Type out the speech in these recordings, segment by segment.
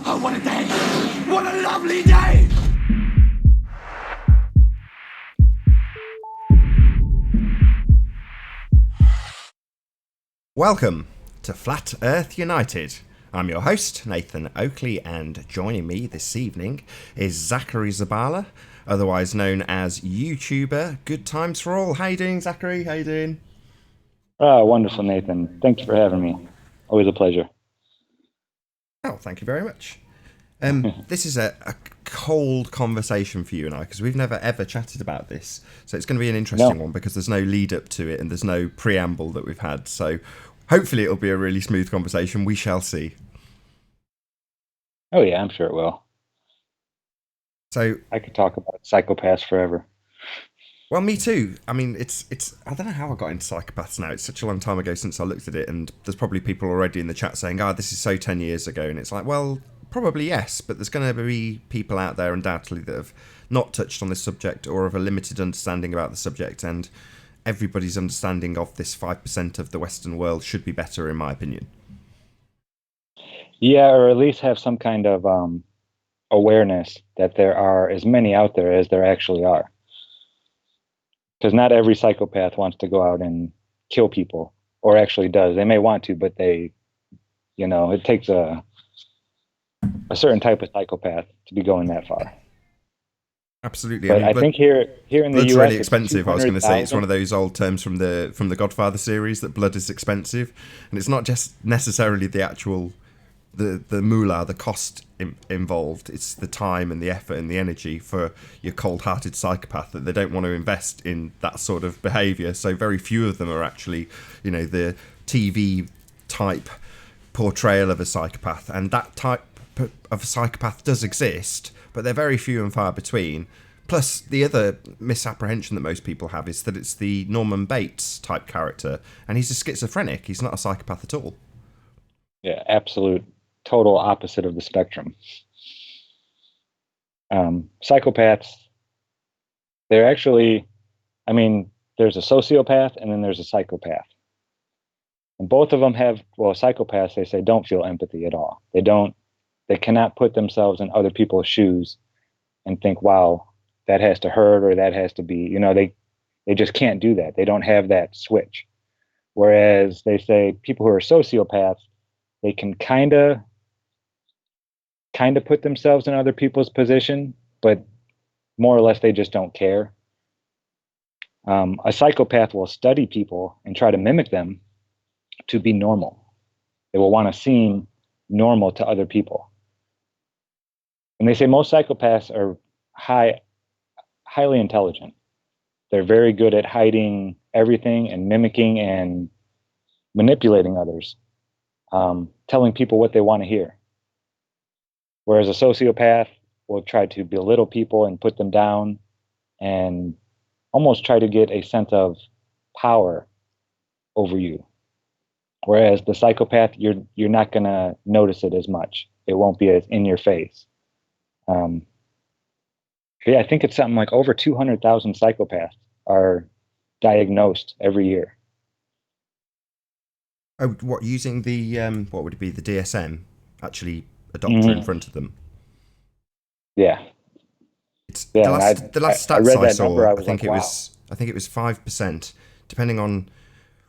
Oh, what a day! What a lovely day! Welcome to Flat Earth United. I'm your host, Nathan Oakley, and joining me this evening is Zachary Zabala, otherwise known as YouTuber Good Times for All. How you doing, Zachary? How you doing? Oh, wonderful, Nathan. Thanks for having me. Always a pleasure. Oh, thank you very much. This is a cold conversation for you and I, because we've never ever chatted about this. So it's going to be an interesting No. one because there's no lead up to it and there's no preamble that we've had. So hopefully it'll be a really smooth conversation. We shall see. Oh, yeah, I'm sure it will. So, I could talk about psychopaths forever. well, me too. I mean, it's. I don't know how I got into Psychopaths now. It's such a long time ago since I looked at it, and there's probably people already in the chat saying, "Ah, this is so 10 years ago," and it's like, well, probably yes, but there's going to be people out there undoubtedly that have not touched on this subject or have a limited understanding about the subject, and everybody's understanding of this 5% of the Western world should be better, in my opinion. Yeah, or at least have some kind of awareness that there are as many out there as there actually are. Because not every psychopath wants to go out and kill people, or actually does. They may want to, but it takes a certain type of psychopath to be going that far. Absolutely. But I mean, I think here in the blood's US, really it's expensive. I was going to say it's 200,000. one of those old terms from the Godfather series that blood is expensive, and it's not just necessarily the actual the moolah, the cost involved. It's the time and the effort and the energy for your cold-hearted psychopath that they don't want to invest in that sort of behaviour. So very few of them are actually, the TV type portrayal of a psychopath, and that type of a psychopath does exist, but they're very few and far between. Plus, the other misapprehension that most people have is that it's the Norman Bates type character, and he's a schizophrenic. He's not a psychopath at all. Yeah, absolute, total opposite of the spectrum. Psychopaths, they're actually, I mean, there's a sociopath and then there's a psychopath. And both of them have, well, psychopaths, they say, don't feel empathy at all. They cannot put themselves in other people's shoes and think, wow, that has to hurt or that has to be, they just can't do that. They don't have that switch. Whereas they say people who are sociopaths, they can kind of put themselves in other people's position, but more or less they just don't care. A psychopath will study people and try to mimic them to be normal. They will want to seem normal to other people. And they say most psychopaths are highly intelligent. They're very good at hiding everything and mimicking and manipulating others, telling people what they want to hear. Whereas a sociopath will try to belittle people and put them down and almost try to get a sense of power over you. Whereas the psychopath, you're not going to notice it as much. It won't be as in your face. Yeah, I think it's something like over 200,000 psychopaths are diagnosed every year. Oh, what, using the what would it be, the DSM? Actually, a doctor in Mhm. front of them. Yeah, It's yeah. And the last I stats read I that number. saw. I I was like, think it wow. was 5%, depending on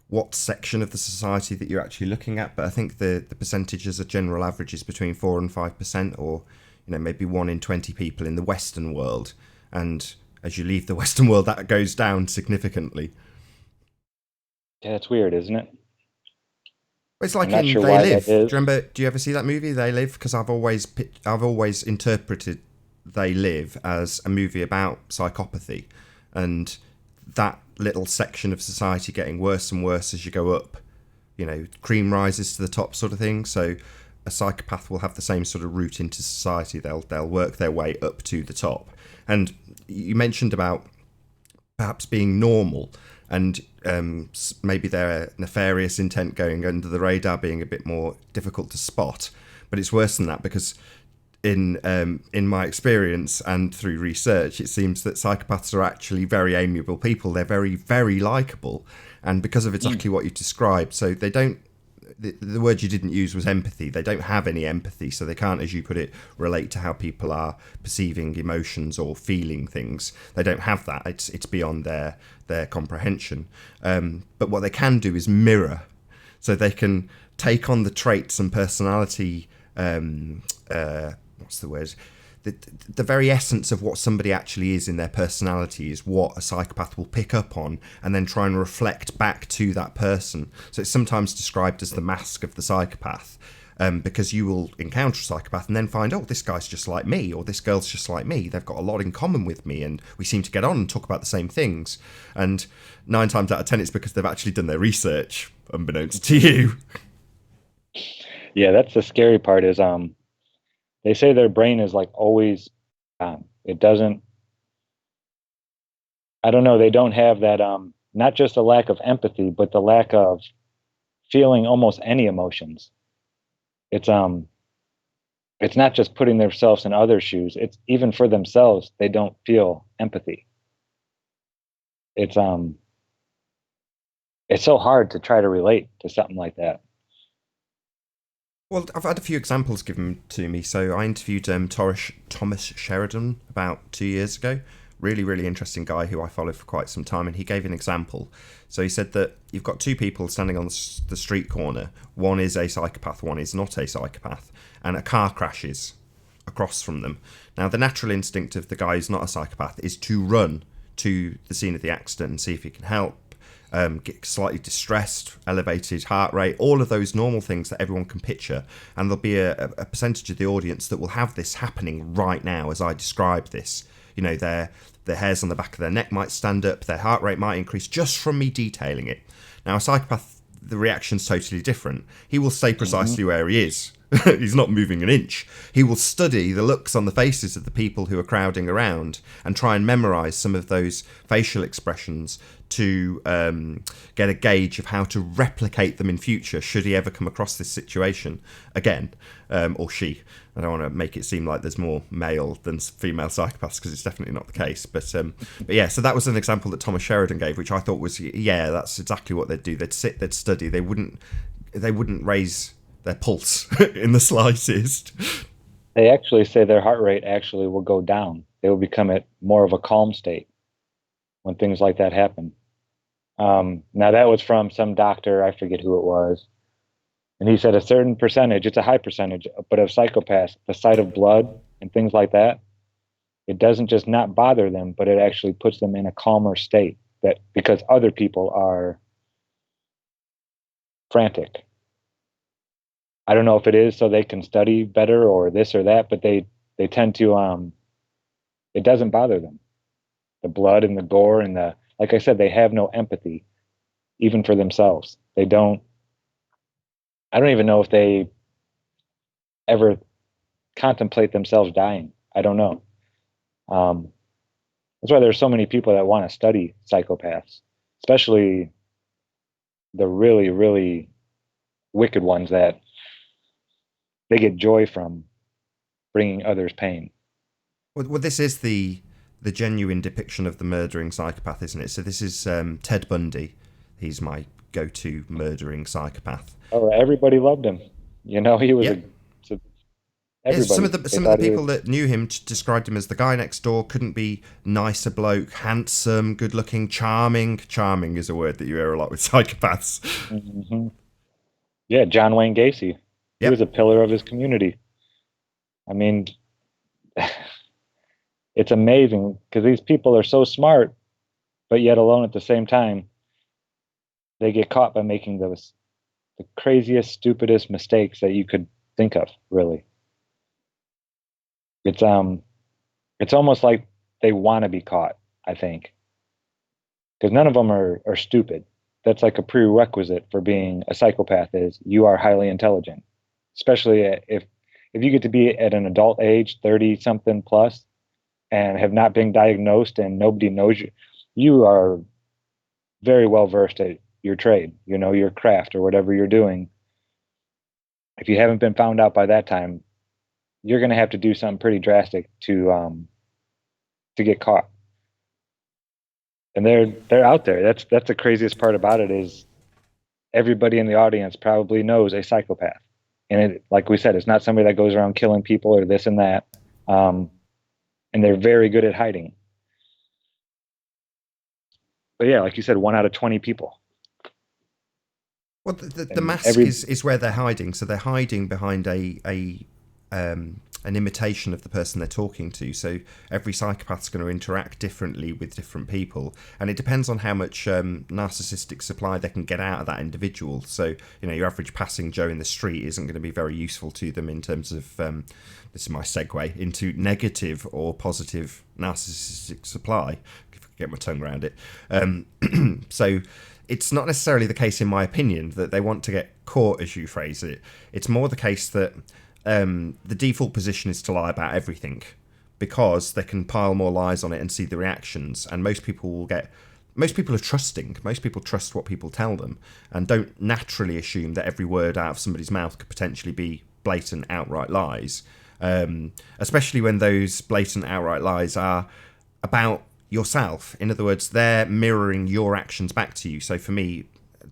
what section of the society that you're actually looking at. But I think the percentage as a general average is between 4 and 5%, or maybe 1 in 20 people in the Western world. And as you leave the Western world, that goes down significantly. Yeah, it's weird, isn't it? It's I'm like not in sure They why that Live. is. Do you remember? Do you ever see that movie, They Live? Because I've always interpreted They Live as a movie about psychopathy, and that little section of society getting worse and worse as you go up. Cream rises to the top, sort of thing. So a psychopath will have the same sort of route into society. They'll work their way up to the top. And you mentioned about perhaps being normal, and maybe their nefarious intent going under the radar being a bit more difficult to spot. But it's worse than that, because in my experience and through research, it seems that psychopaths are actually very amiable people. They're very, very likable, and because of exactly what you described, so they don't the word you didn't use was empathy. They don't have any empathy, so they can't, as you put it, relate to how people are perceiving emotions or feeling things. They don't have that. It's beyond their comprehension. But what they can do is mirror, so they can take on the traits and personality. What's the word? The very essence of what somebody actually is in their personality is what a psychopath will pick up on and then try and reflect back to that person. So it's sometimes described as the mask of the psychopath, because you will encounter a psychopath and then find, oh, this guy's just like me, or this girl's just like me. They've got a lot in common with me and we seem to get on and talk about the same things. And 9 times out of 10, it's because they've actually done their research, unbeknownst to you. Yeah, that's the scary part is they say their brain is like always it doesn't, I don't know, they don't have that not just a lack of empathy, but the lack of feeling almost any emotions. It's not just putting themselves in other shoes, it's even for themselves they don't feel empathy. It's so hard to try to relate to something like that. Well, I've had a few examples given to me. So I interviewed Thomas Sheridan about 2 years ago. Really, really interesting guy who I followed for quite some time. And he gave an example. So he said that you've got 2 people standing on the street corner. One is a psychopath, one is not a psychopath. And a car crashes across from them. Now, the natural instinct of the guy who's not a psychopath is to run to the scene of the accident and see if he can help. Get slightly distressed, elevated heart rate, all of those normal things that everyone can picture. And there'll be a percentage of the audience that will have this happening right now as I describe this. You know, their hairs on the back of their neck might stand up, their heart rate might increase just from me detailing it. Now, a psychopath, the reaction's totally different. He will stay precisely where he is. He's not moving an inch. He will study the looks on the faces of the people who are crowding around and try and memorize some of those facial expressions to get a gauge of how to replicate them in future should he ever come across this situation again, or she. I don't want to make it seem like there's more male than female psychopaths, because it's definitely not the case. But yeah, so that was an example that Thomas Sheridan gave, which I thought was, yeah, that's exactly what they'd do. They'd sit, they'd study. They wouldn't raise their pulse in the slightest. They actually say their heart rate actually will go down. They will become at more of a calm state when things like that happen. Now that was from some doctor, I forget who it was, and he said a certain percentage, it's a high percentage, but of psychopaths, the sight of blood and things like that, it doesn't just not bother them, but it actually puts them in a calmer state, that because other people are frantic. I don't know if it is so they can study better or this or that, but they tend to it doesn't bother them. The blood and the gore and the, like I said, they have no empathy even for themselves. They don't, I don't even know if they ever contemplate themselves dying. I don't know. That's why there's so many people that want to study psychopaths, especially the really, really wicked ones that they get joy from bringing others pain. Well, this is the genuine depiction of the murdering psychopath, isn't it? So this is Ted Bundy. He's my go-to murdering psychopath. Oh, everybody loved him. You know, he was everybody. Some of the people that knew him described him as the guy next door. Couldn't be nicer bloke, handsome, good-looking, charming. Charming is a word that you hear a lot with psychopaths. Mm-hmm. Yeah, John Wayne Gacy. He was a pillar of his community. I mean, it's amazing because these people are so smart, but yet alone at the same time. They get caught by making the craziest, stupidest mistakes that you could think of, really. It's almost like they want to be caught, I think. Because none of them are stupid. That's like a prerequisite for being a psychopath, is you are highly intelligent. Especially if you get to be at an adult age, 30 something plus, and have not been diagnosed and nobody knows you, you are very well versed at your trade, you know, your craft or whatever you're doing. If you haven't been found out by that time, you're going to have to do something pretty drastic to get caught. And they're out there. That's the craziest part about it, is everybody in the audience probably knows a psychopath. And it, like we said, it's not somebody that goes around killing people or this and that. Um, and they're very good at hiding. But yeah, like you said, 1 out of 20 people. Well, the And mask every is where they're hiding. So they're hiding behind a an imitation of the person they're talking to. So every psychopath's going to interact differently with different people, and it depends on how much narcissistic supply they can get out of that individual. So your average passing Joe in the street isn't going to be very useful to them in terms of this is my segue into negative or positive narcissistic supply. If I can get my tongue around it. So it's not necessarily the case, in my opinion, that they want to get caught, as you phrase it. It's more the case that the default position is to lie about everything, because they can pile more lies on it and see the reactions. And most people are trusting. Most people trust what people tell them and don't naturally assume that every word out of somebody's mouth could potentially be blatant, outright lies. Especially when those blatant, outright lies are about yourself. In other words, they're mirroring your actions back to you. So for me,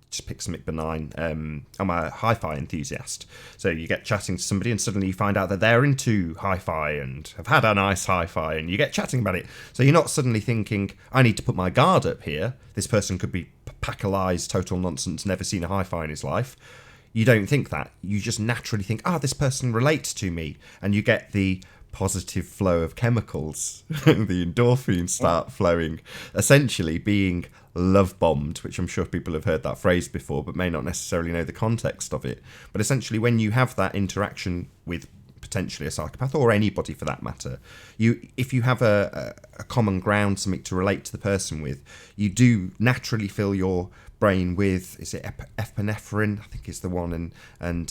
just pick something benign. I'm a hi-fi enthusiast. So you get chatting to somebody and suddenly you find out that they're into hi-fi and have had a nice hi-fi, and you get chatting about it. So you're not suddenly thinking, I need to put my guard up here. This person could be pack of lies, total nonsense, never seen a hi-fi in his life. You don't think that. You just naturally think, this person relates to me. And you get the positive flow of chemicals. The endorphins start flowing, essentially being love bombed, which I'm sure people have heard that phrase before, but may not necessarily know the context of it. But essentially, when you have that interaction with potentially a psychopath, or anybody for that matter, if you have a common ground, something to relate to the person with, you do naturally fill your brain with, is it epinephrine, I think is the one, and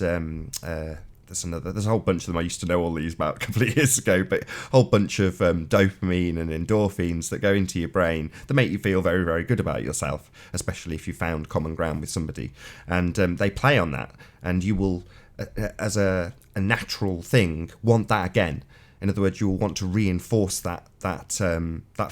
there's a whole bunch of them. I used to know all these about a couple of years ago, but a whole bunch of dopamine and endorphins that go into your brain that make you feel very, very good about yourself, especially if you found common ground with somebody. And they play on that, and you will, as a natural thing, want that again. In other words, you will want to reinforce that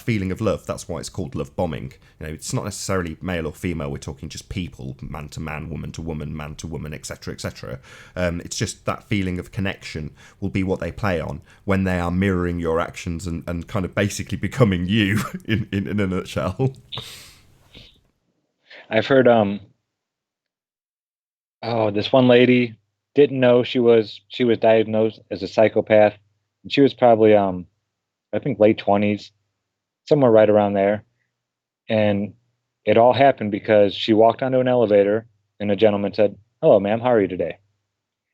feeling of love. That's why it's called love bombing. It's not necessarily male or female. We're talking just people, man to man, woman to woman, man to woman, etc., etc. It's just that feeling of connection will be what they play on when they are mirroring your actions and kind of basically becoming you in a nutshell. I've heard this one lady didn't know she was diagnosed as a psychopath. And she was probably I think late 20s, somewhere right around there. And it all happened because she walked onto an elevator and a gentleman said, "Hello, ma'am, how are you today?"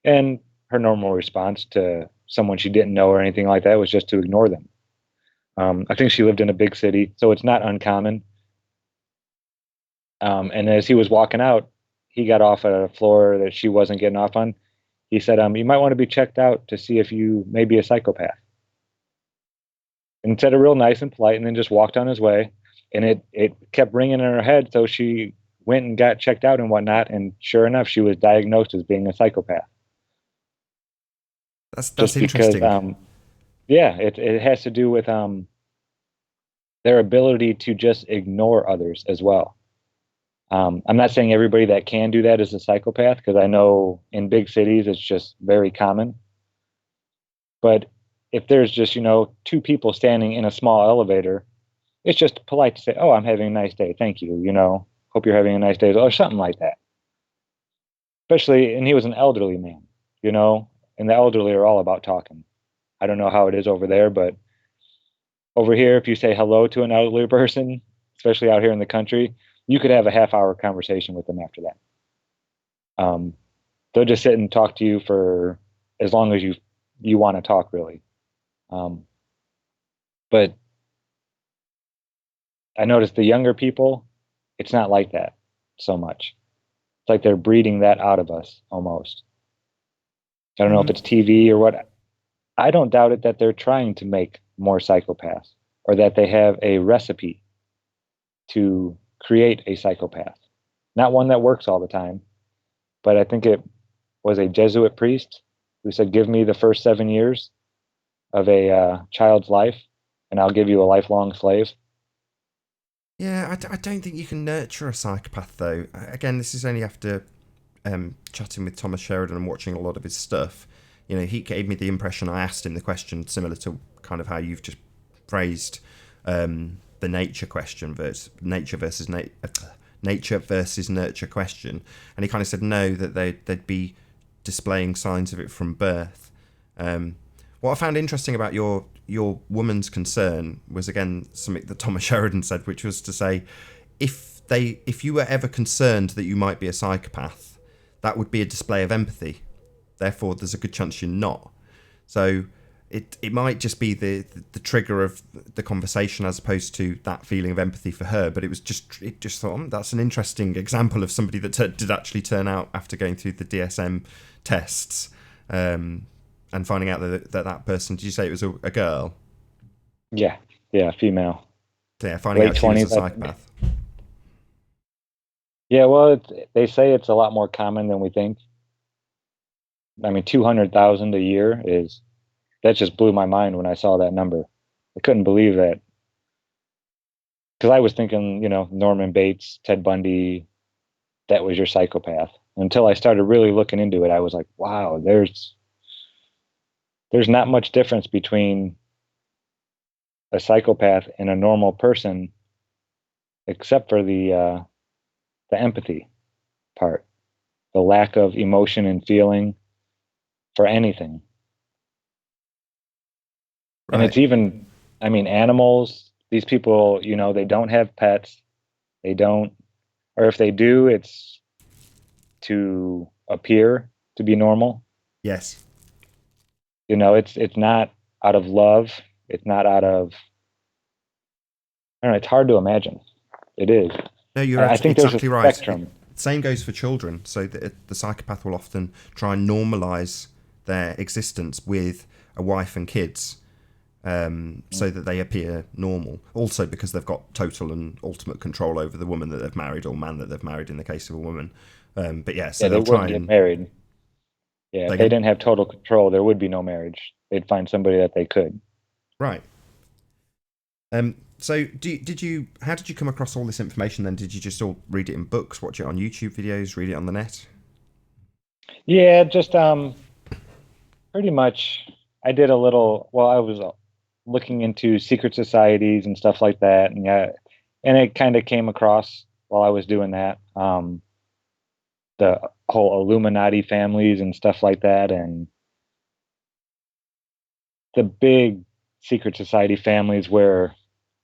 And her normal response to someone she didn't know or anything like that was just to ignore them. I think she lived in a big city, so it's not uncommon. And as he was walking out, he got off at a floor that she wasn't getting off on. He said, "You might want to be checked out to see if you may be a psychopath." And said it real nice and polite, and then just walked on his way. And it kept ringing in her head, so she went and got checked out and whatnot. And sure enough, she was diagnosed as being a psychopath. That's Just interesting. because, yeah, it has to do with their ability to just ignore others as well. I'm not saying everybody that can do that is a psychopath, because I know in big cities it's just very common. But if there's just, two people standing in a small elevator, it's just polite to say, "Oh, I'm having a nice day. Thank you. Hope you're having a nice day," or something like that. Especially, and he was an elderly man, and the elderly are all about talking. I don't know how it is over there, but over here, if you say hello to an elderly person, especially out here in the country, you could have a half-hour conversation with them after that. They'll just sit and talk to you for as long as you want to talk, really. But I noticed the younger people, it's not like that so much. It's like they're breeding that out of us almost. I don't know if it's TV or what. I don't doubt it that they're trying to make more psychopaths, or that they have a recipe to create a psychopath. Not one that works all the time, but I think it was a Jesuit priest who said, "Give me the first 7 years of a child's life, and I'll give you a lifelong slave." Yeah, I don't think you can nurture a psychopath, though. Again, this is only after chatting with Thomas Sheridan and watching a lot of his stuff, you know, he gave me the impression, I asked him the question similar to kind of how you've just phrased the nature question versus nature versus nurture question, and he kind of said no, that they'd be displaying signs of it from birth. What I found interesting about your woman's concern was, again, something that Thomas Sheridan said, which was to say, if you were ever concerned that you might be a psychopath, that would be a display of empathy. Therefore, there's a good chance you're not. So it might just be the trigger of the conversation as opposed to that feeling of empathy for her. But it just thought, that's an interesting example of somebody that did actually turn out after going through the DSM tests and finding out that person. Did you say it was a girl? Yeah, female. Yeah, finding Late out she was a 20s, psychopath. Yeah, well, they say it's a lot more common than we think. I mean, 200,000 a year that just blew my mind when I saw that number. I couldn't believe that. Because I was thinking, Norman Bates, Ted Bundy, that was your psychopath. Until I started really looking into it, I was like, wow, there's not much difference between a psychopath and a normal person, except for the empathy part, the lack of emotion and feeling for anything. Right. And it's even, I mean, animals, these people, they don't have pets. They don't, or if they do, it's to appear to be normal. Yes. It's not out of love. It's not out of, I don't know, it's hard to imagine. It is. No, you're I think there's exactly a right. spectrum. Same goes for children. So the psychopath will often try and normalise their existence with a wife and kids, so that they appear normal. Also because they've got total and ultimate control over the woman that they've married, or man that they've married in the case of a woman. But yeah, so They they'll try wouldn't get and married. Yeah, if again? they didn't have total control, there would be no marriage. They'd find somebody that they could. Right. So how did you come across all this information then? Did you just all read it in books, watch it on YouTube videos, read it on the net? Yeah, just pretty much. I did a little. Well, I was looking into secret societies and stuff like that, and yeah, and it kind of came across while I was doing that. The whole Illuminati families and stuff like that, and the big secret society families where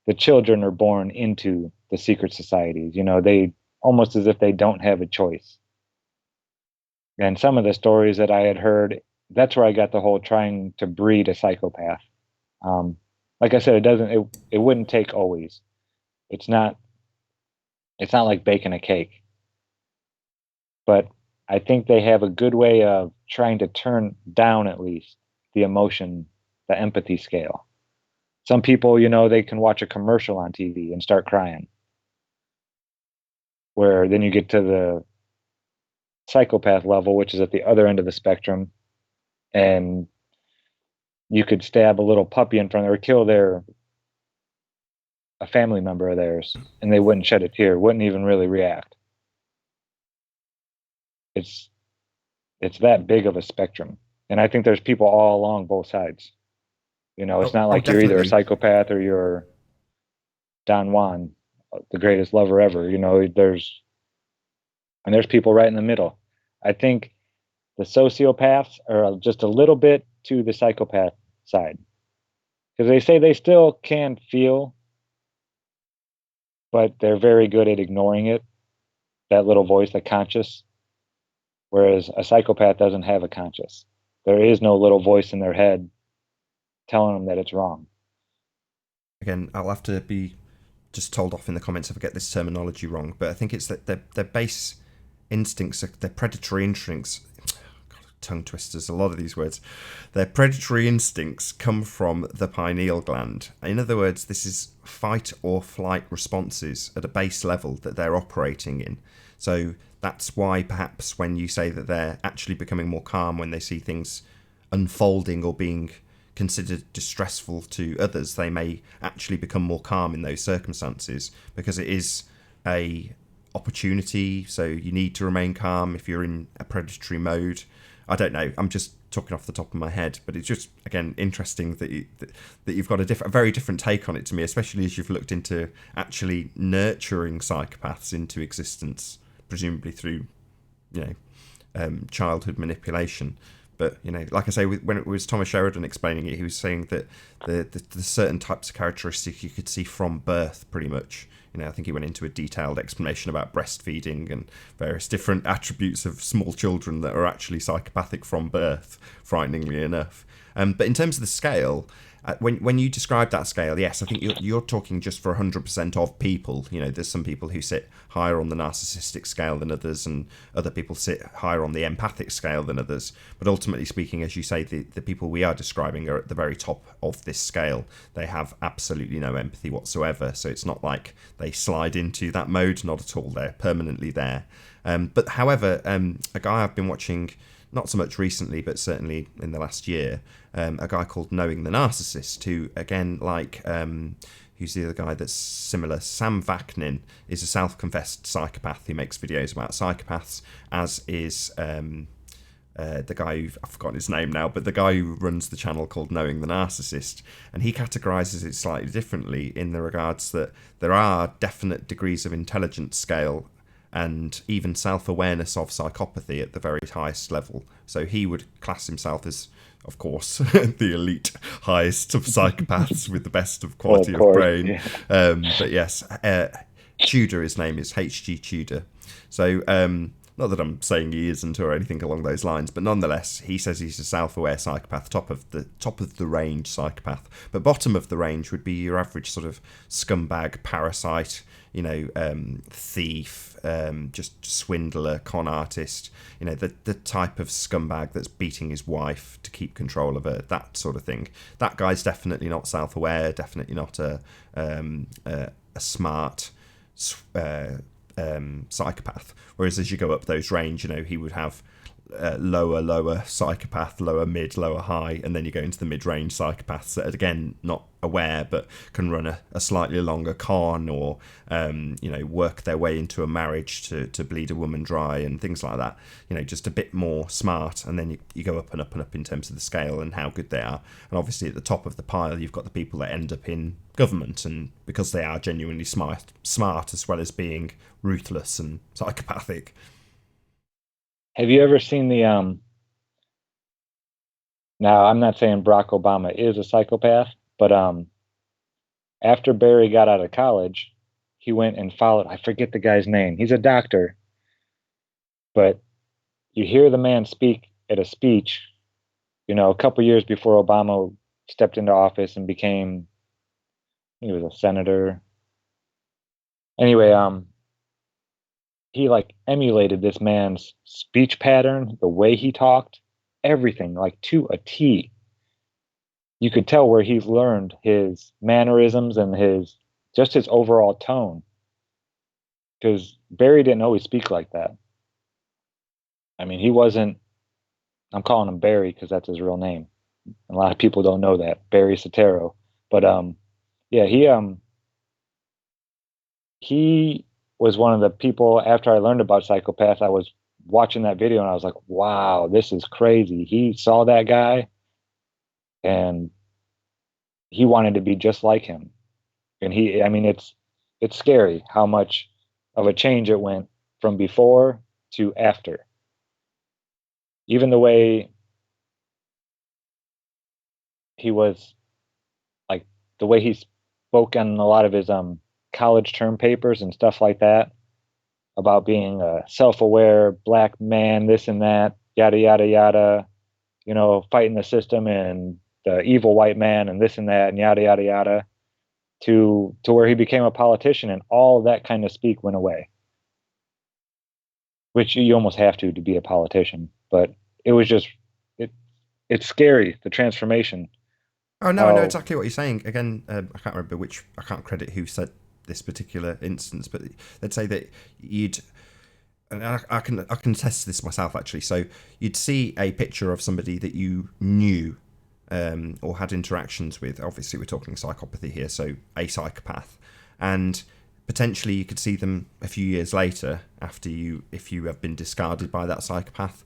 the children are born into the secret societies. They almost as if they don't have a choice. And some of the stories that I had heard, that's where I got the whole trying to breed a psychopath. Like I said, it wouldn't take always. It's not like baking a cake. But I think they have a good way of trying to turn down at least the emotion, the empathy scale. Some people, they can watch a commercial on TV and start crying. Where then you get to the psychopath level, which is at the other end of the spectrum, and you could stab a little puppy in front of, or kill a family member of theirs, and they wouldn't shed a tear, wouldn't even really react. It's that big of a spectrum, and I think there's people all along both sides. It's not like you're either a Definitely. psychopath or you're Don Juan, the greatest lover ever. There's people right in the middle. I think the sociopaths are just a little bit to the psychopath side, because they say they still can feel, but they're very good at ignoring it, that little voice, the conscious, whereas a psychopath doesn't have a conscious. There is no little voice in their head telling them that it's wrong. Again, I'll have to be just told off in the comments if I get this terminology wrong, but I think it's that their base instincts, their predatory instincts, tongue twisters, a lot of these words, their predatory instincts come from the pineal gland. In other words, this is fight or flight responses at a base level that they're operating in. So that's why perhaps when you say that they're actually becoming more calm when they see things unfolding or being considered distressful to others, they may actually become more calm in those circumstances, because it is a opportunity, so you need to remain calm if you're in a predatory mode. I don't know. I'm just talking off the top of my head, but it's just, again, interesting that you've got a very different take on it to me, especially as you've looked into actually nurturing psychopaths into existence, presumably through, childhood manipulation. But, like I say, when it was Thomas Sheridan explaining it, he was saying that the certain types of characteristics you could see from birth, pretty much. I think he went into a detailed explanation about breastfeeding and various different attributes of small children that are actually psychopathic from birth, frighteningly enough. But in terms of the scale, when you describe that scale, yes, I think you're talking just for 100% of people. There's some people who sit higher on the narcissistic scale than others, and other people sit higher on the empathic scale than others. But ultimately speaking, as you say, the people we are describing are at the very top of this scale. They have absolutely no empathy whatsoever. So it's not like they slide into that mode, not at all. They're permanently there. But however, a guy I've been watching, not so much recently, but certainly in the last year, a guy called Knowing the Narcissist, who, again, who's the other guy that's similar? Sam Vaknin is a self-confessed psychopath. He makes videos about psychopaths, as is the guy I've forgotten his name now, but the guy who runs the channel called Knowing the Narcissist. And he categorises it slightly differently in the regards that there are definite degrees of intelligence scale and even self-awareness of psychopathy at the very highest level. So he would class himself as, of course, the elite highest of psychopaths with the best of quality of brain. Yeah. But yes, Tudor, his name is H.G. Tudor. So not that I'm saying he isn't or anything along those lines, but nonetheless, he says he's a self-aware psychopath, top of the range psychopath. But bottom of the range would be your average sort of scumbag, parasite, thief, just swindler, con artist, the type of scumbag that's beating his wife to keep control of her, that sort of thing. That guy's definitely not self-aware, definitely not a smart psychopath. Whereas as you go up those range, he would have lower psychopath, lower mid, lower high, and then you go into the mid-range psychopaths that are, again, not aware but can run a slightly longer con, or work their way into a marriage to bleed a woman dry and things like that. Just a bit more smart, and then you go up and up and up in terms of the scale and how good they are. And obviously at the top of the pile you've got the people that end up in government, and because they are genuinely smart as well as being ruthless and psychopathic. Have you ever seen the now, I'm not saying Barack Obama is a psychopath, but after Barry got out of college, he went and followed, I forget the guy's name. He's a doctor. But you hear the man speak at a speech, a couple years before Obama stepped into office and became, he was a senator. Anyway, he emulated this man's speech pattern, the way he talked, everything, to a T. You could tell where he's learned his mannerisms and his overall tone. Because Barry didn't always speak like that. I mean, he wasn't, I'm calling him Barry because that's his real name. And a lot of people don't know that, Barry Soetoro. But yeah, he was one of the people, after I learned about psychopaths, I was watching that video and I was like, wow, this is crazy. He saw that guy and he wanted to be just like him. And it's scary how much of a change it went from before to after. Even the way he was, the way he spoke on a lot of his college term papers and stuff like that, about being a self-aware black man, this and that, yada, yada, yada, fighting the system and the evil white man and this and that and yada, yada, yada, to where he became a politician, and all that kind of speak went away, which you almost have to be a politician. But it was just, it's scary, the transformation. Oh, no, I know exactly what you're saying. Again, I can't remember I can't credit who said this particular instance, but let's say that and I can test this myself actually. So you'd see a picture of somebody that you knew or had interactions with. Obviously, we're talking psychopathy here, so a psychopath, and potentially you could see them a few years later after if you have been discarded by that psychopath.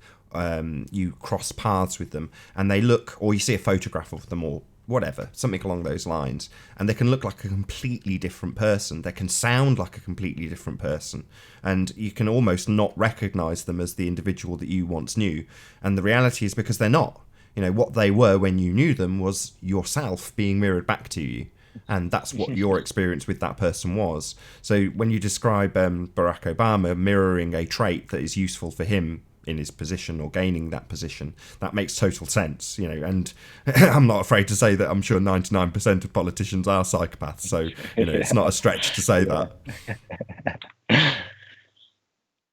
You cross paths with them and they look, or you see a photograph of them or whatever, something along those lines, and they can look like a completely different person. They can sound like a completely different person, and you can almost not recognize them as the individual that you once knew. And the reality is because they're not. What they were when you knew them was yourself being mirrored back to you. And that's what your experience with that person was. So when you describe Barack Obama mirroring a trait that is useful for him in his position or gaining that position, that makes total sense, and I'm not afraid to say that I'm sure 99% of politicians are psychopaths. So, it's not a stretch to say that.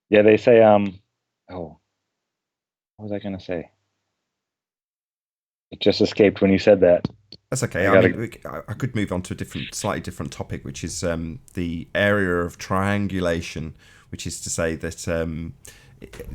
Yeah, they say, what was I going to say? It just escaped when you said that. That's okay. I could move on to a slightly different topic, which is the area of triangulation, which is to say that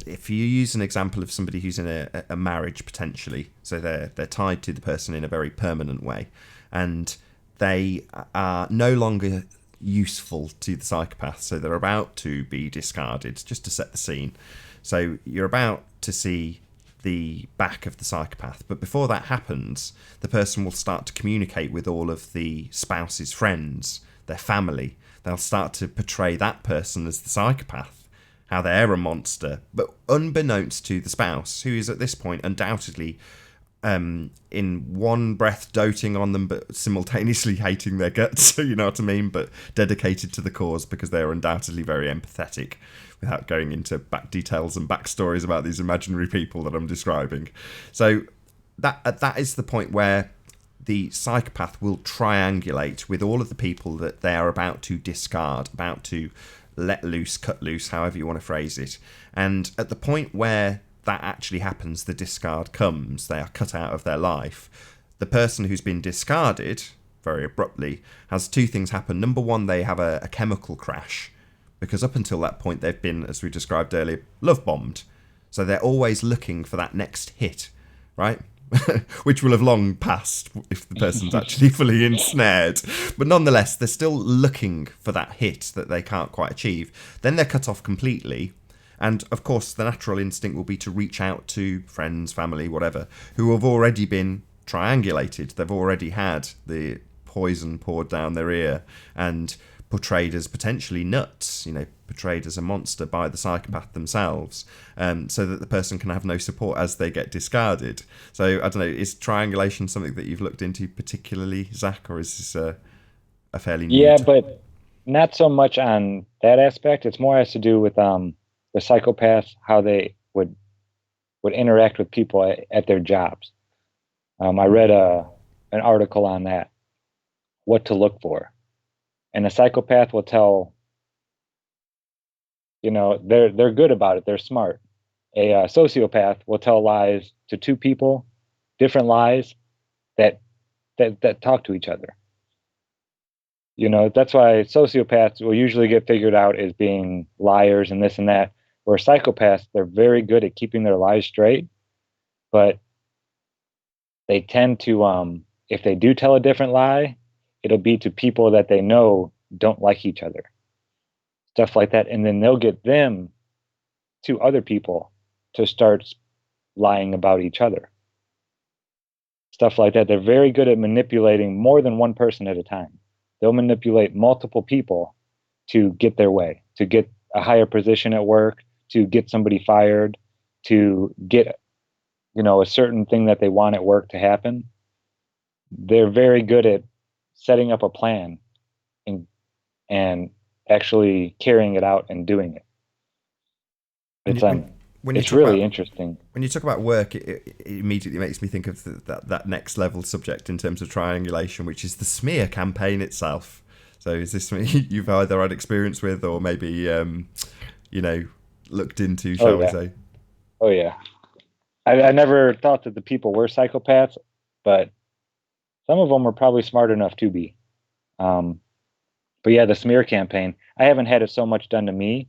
if you use an example of somebody who's in a marriage potentially, so they're tied to the person in a very permanent way, and they are no longer useful to the psychopath, so they're about to be discarded, just to set the scene. So you're about to see the back of the psychopath, but before that happens, the person will start to communicate with all of the spouse's friends, their family. They'll start to portray that person as the psychopath, how they're a monster, but unbeknownst to the spouse, who is at this point undoubtedly in one breath doting on them but simultaneously hating their guts, you know what I mean, but dedicated to the cause because they're undoubtedly very empathetic, without going into back details and backstories about these imaginary people that I'm describing. So that is the point where the psychopath will triangulate with all of the people that they are about to discard, about to let loose, cut loose, however you want to phrase it. And at the point where that actually happens, the discard comes, they are cut out of their life, the person who's been discarded very abruptly has two things happen. Number one, they have a chemical crash, because up until that point they've been, as we described earlier, love bombed. So they're always looking for that next hit, right? Which will have long passed if the person's actually fully ensnared. But nonetheless, they're still looking for that hit that they can't quite achieve. Then they're cut off completely. And of course, the natural instinct will be to reach out to friends, family, whatever, who have already been triangulated. They've already had the poison poured down their ear and portrayed as potentially nuts, portrayed as a monster by the psychopath themselves, so that the person can have no support as they get discarded. So, I don't know, is triangulation something that you've looked into particularly, Zach, or is this a fairly new... Yeah, but not so much on that aspect. It's more has to do with the psychopaths, how they would interact with people at their jobs. I read an article on that, what to look for. And a psychopath will tell, they're good about it. They're smart. A sociopath will tell lies to two people, different lies that talk to each other. That's why sociopaths will usually get figured out as being liars and this and that. Where psychopaths, they're very good at keeping their lies straight, but they tend to, if they do tell a different lie, it'll be to people that they know don't like each other. Stuff like that. And then they'll get them to other people to start lying about each other. Stuff like that. They're very good at manipulating more than one person at a time. They'll manipulate multiple people to get their way, to get a higher position at work, to get somebody fired, to get, a certain thing that they want at work to happen. They're very good at setting up a plan and actually carrying it out and doing it. It's really interesting. When you talk about work, it immediately makes me think of that next level subject in terms of triangulation, which is the smear campaign itself. So is this something you've either had experience with or maybe, looked into, shall we say? Oh, yeah. I never thought that the people were psychopaths, but some of them were probably smart enough to be. But yeah, the smear campaign, I haven't had it so much done to me.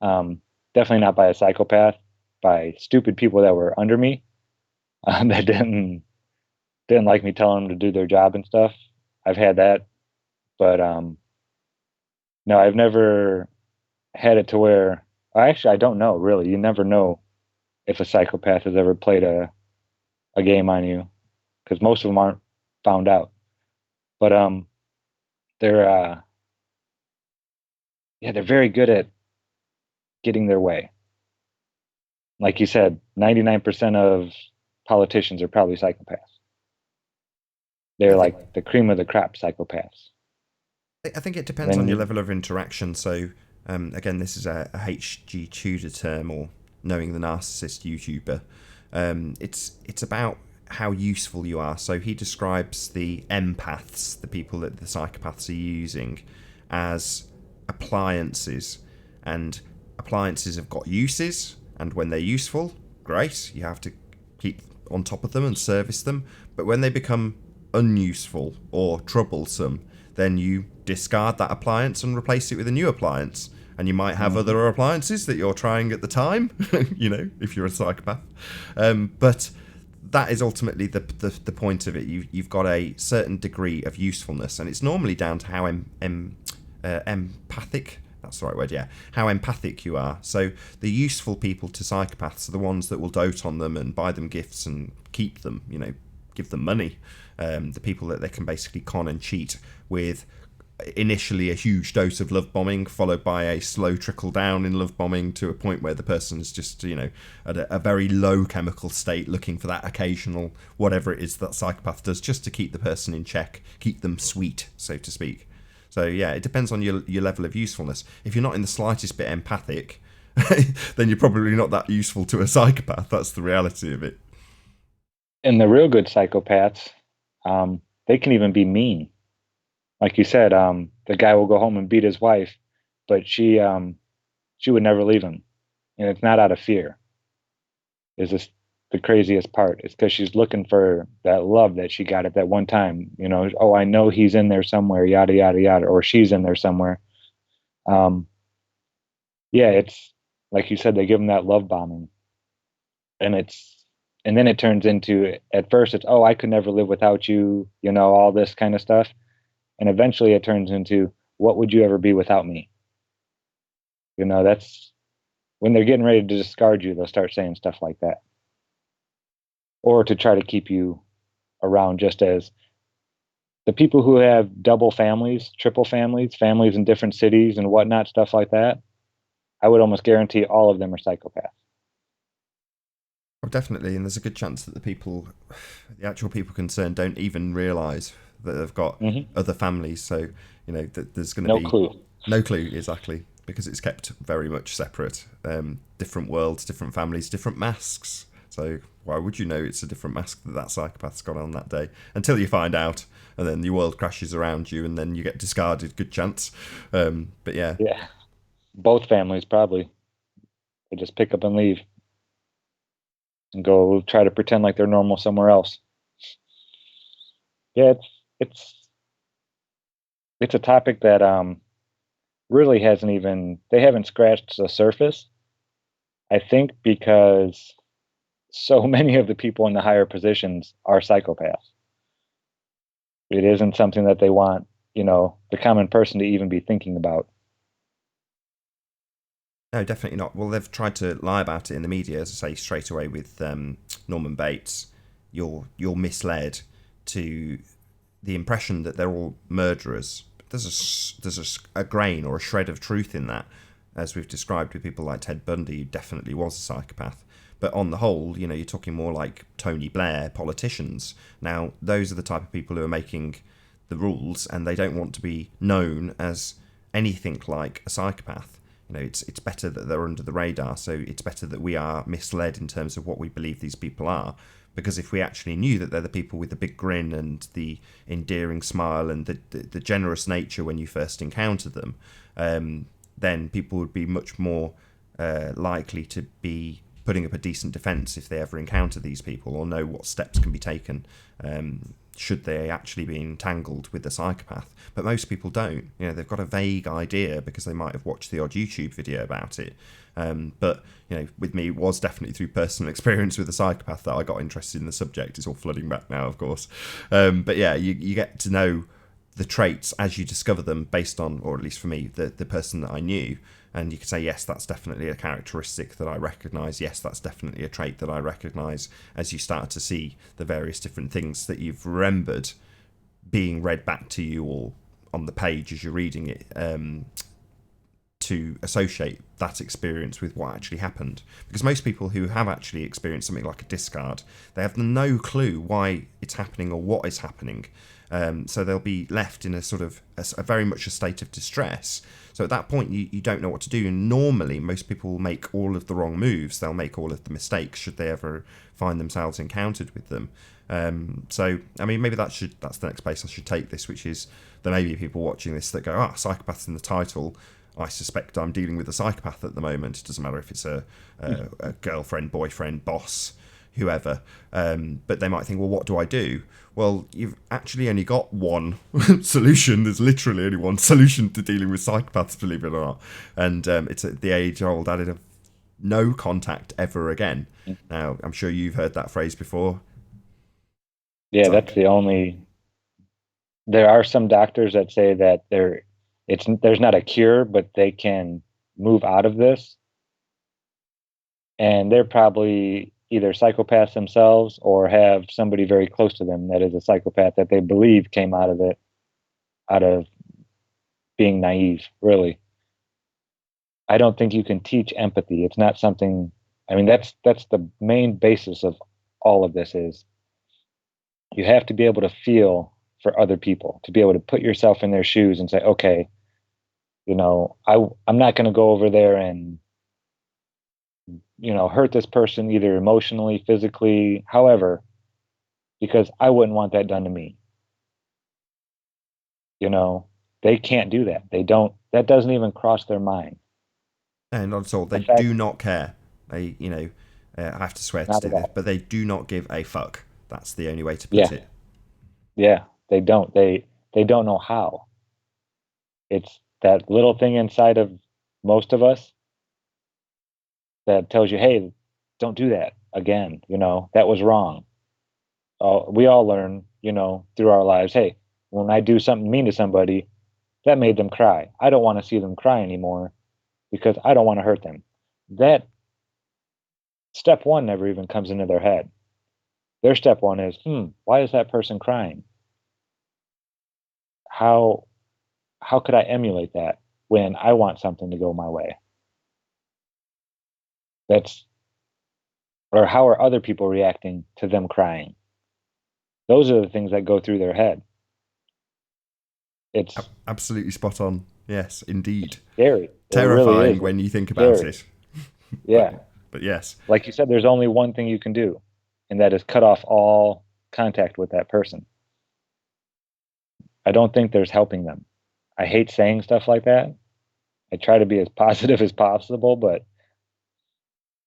Definitely not by a psychopath, by stupid people that were under me that didn't like me telling them to do their job and stuff. I've had that, but No, I've never had it to where, actually, I don't know really. You never know if a psychopath has ever played a game on you because most of them aren't found out. But they're yeah, they're very good at getting their way. Like you said, 99% of politicians are probably psychopaths. I They're think like the cream of the crop psychopaths. I think it depends on Then your level of interaction. So again, this is a H.G. Tudor term, or knowing the narcissist YouTuber. It's about how useful you are. So he describes the empaths, the people that the psychopaths are using, as appliances, and appliances have got uses, and when they're useful, great, you have to keep on top of them and service them. But when they become unuseful or troublesome, then you discard that appliance and replace it with a new appliance. And you might have other appliances that you're trying at the time, if you're a psychopath. But that is ultimately the point of it. You've got a certain degree of usefulness, and it's normally down to how empathic. That's the right word, yeah. How empathic you are. So the useful people to psychopaths are the ones that will dote on them and buy them gifts and keep them, give them money. The people that they can basically con and cheat with initially a huge dose of love bombing, followed by a slow trickle down in love bombing to a point where the person is just, at a very low chemical state, looking for that occasional whatever it is that psychopath does just to keep the person in check, keep them sweet, so to speak. So yeah, it depends on your level of usefulness. If you're not in the slightest bit empathic, then you're probably not that useful to a psychopath. That's the reality of it. and the real good psychopaths, they can even be mean. Like you said, the guy will go home and beat his wife, but she would never leave him, and it's not out of fear. Is this the craziest part? It's because she's looking for that love that she got at that one time. Oh, I know he's in there somewhere, yada yada yada, or she's in there somewhere. Um, yeah, it's like you said, they give him that love bombing, and then it turns into, at first it's, oh, I could never live without you, all this kind of stuff. And eventually it turns into, what would you ever be without me? That's when they're getting ready to discard you, they'll start saying stuff like that. Or to try to keep you around, just as the people who have double families, triple families, families in different cities and whatnot, stuff like that, I would almost guarantee all of them are psychopaths. Oh, definitely, and there's a good chance that the actual people concerned don't even realise that they've got other families. So, that there's going to be no clue, exactly, because it's kept very much separate. Different worlds, different families, different masks. So why would you know it's a different mask that psychopath's got on that day until you find out, and then your world crashes around you, and then you get discarded. Good chance. But yeah, both families probably, they just pick up and leave and go try to pretend like they're normal somewhere else. Yeah, it's a topic that really they haven't scratched the surface. I think because so many of the people in the higher positions are psychopaths. It isn't something that they want, the common person to even be thinking about. no, definitely not. Well, they've tried to lie about it in the media, as I say, straight away with Norman Bates. You're misled to the impression that they're all murderers. There's a grain or a shred of truth in that, as we've described with people like Ted Bundy, who definitely was a psychopath. But on the whole, you're talking more like Tony Blair, politicians. Now, those are the type of people who are making the rules, and they don't want to be known as anything like a psychopath. It's better that they're under the radar, so it's better that we are misled in terms of what we believe these people are. Because if we actually knew that they're the people with the big grin and the endearing smile and the generous nature when you first encounter them, then people would be much more likely to be putting up a decent defence if they ever encounter these people, or know what steps can be taken should they actually be entangled with a psychopath. But most people don't. They've got a vague idea because they might have watched the odd YouTube video about it. But with me, it was definitely through personal experience with a psychopath that I got interested in the subject. It's all flooding back now, of course. But yeah, you get to know the traits as you discover them based on, or at least for me, the person that I knew. And you could say, yes, that's definitely a characteristic that I recognise. Yes, that's definitely a trait that I recognise, as you start to see the various different things that you've remembered being read back to you or on the page as you're reading it, to associate that experience with what actually happened. Because most people who have actually experienced something like a discard, they have no clue why it's happening or what is happening. So they'll be left in a sort of a very much a state of distress. So at that point, you don't know what to do. And normally, most people will make all of the wrong moves. They'll make all of the mistakes should they ever find themselves encountered with them. So, I mean, maybe that's the next place I should take this, which is there may be people watching this that go, psychopaths in the title. I suspect I'm dealing with a psychopath at the moment. It doesn't matter if it's a girlfriend, boyfriend, boss, whoever. But they might think, well, what do I do? Well, you've actually only got one solution. There's literally only one solution to dealing with psychopaths, believe it or not. And it's the age-old adage of no contact ever again. Now, I'm sure you've heard that phrase before. Yeah, that's the only... There are some doctors that say that there's not a cure, but they can move out of this. And they're probably either psychopaths themselves or have somebody very close to them that is a psychopath that they believe came out of being naive, really. I don't think you can teach empathy. It's not something... I mean, that's the main basis of all of this is you have to be able to feel for other people, to be able to put yourself in their shoes and say, okay, I'm not going to go over there and, hurt this person either emotionally, physically, however, because I wouldn't want that done to me. They can't do that. They don't, that doesn't even cross their mind. And not at all. They do not care. They, I have to swear to do this, but they do not give a fuck. That's the only way to put it. Yeah, they don't. They don't know how. It's that little thing inside of most of us that tells you, hey, don't do that again. That was wrong. We all learn, through our lives, hey, when I do something mean to somebody, that made them cry. I don't want to see them cry anymore because I don't want to hurt them. That step one never even comes into their head. Their step one is, why is that person crying? How could I emulate that when I want something to go my way? Or how are other people reacting to them crying? Those are the things that go through their head. It's absolutely spot on. Yes, indeed. Scary. Terrifying really when you think about it. Yeah. But yes. Like you said, there's only one thing you can do, and that is cut off all contact with that person. I don't think there's helping them. I hate saying stuff like that. I try to be as positive as possible, but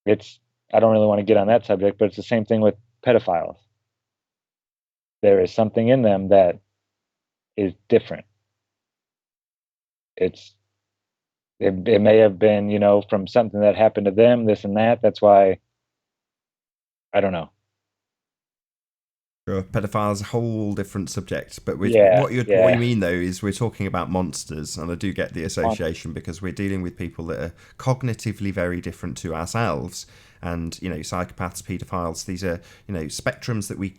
I don't really want to get on that subject, but it's the same thing with pedophiles. There is something in them that is different. It may have been, from something that happened to them, this and that. That's why, I don't know. Sure, pedophiles is a whole different subject, but what you mean though is we're talking about monsters, and I do get the association because we're dealing with people that are cognitively very different to ourselves, and psychopaths, pedophiles, these are spectrums that we